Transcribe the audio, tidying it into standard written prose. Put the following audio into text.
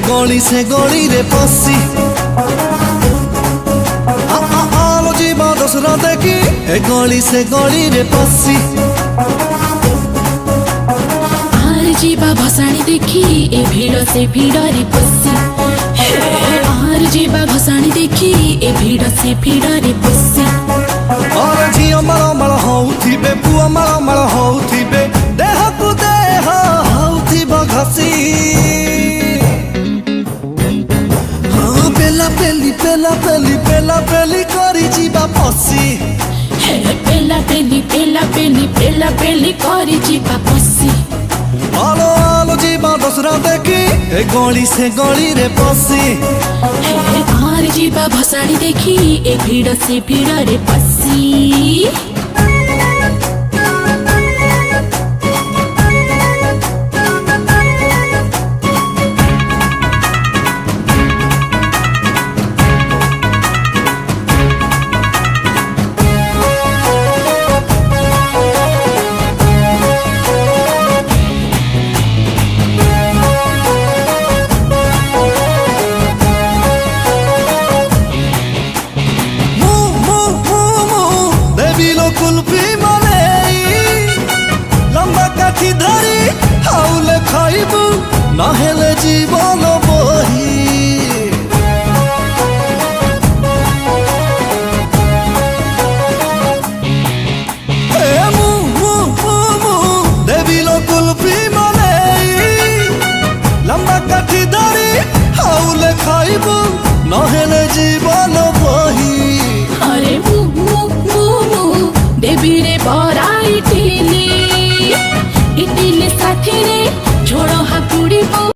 गली से गली रे पसी आलो जीवा दसरा देखी गली से गली रे पसी आर जीवा भसाणी देखी ए भीड़ से भीड़ रे पसी आर जीवा भसाणी देखी ए भीड़ से भीड़ रे पसी और झियो मल मल होउथिबे पुआ मल मल होउथिबे देह को देह होउथिबो घसी पेला पेली पेला पेली पेला पेली करी जीवा पसी पेला पेली पेला पेली पेला पेली करी जीवा पसी आलो आलो जीवा दसरा देखी गली से गली रे पसी आर जीवा भसाणी देखी ए भीड़ से भीड़ रे पसी कुल्फी माने लंबा काठी धरी हाउले खाइबू नहेले जीवन बही देवी लो कुल्फी माने लंबा काठी धरी हाउले खाइबू नहेले जीवन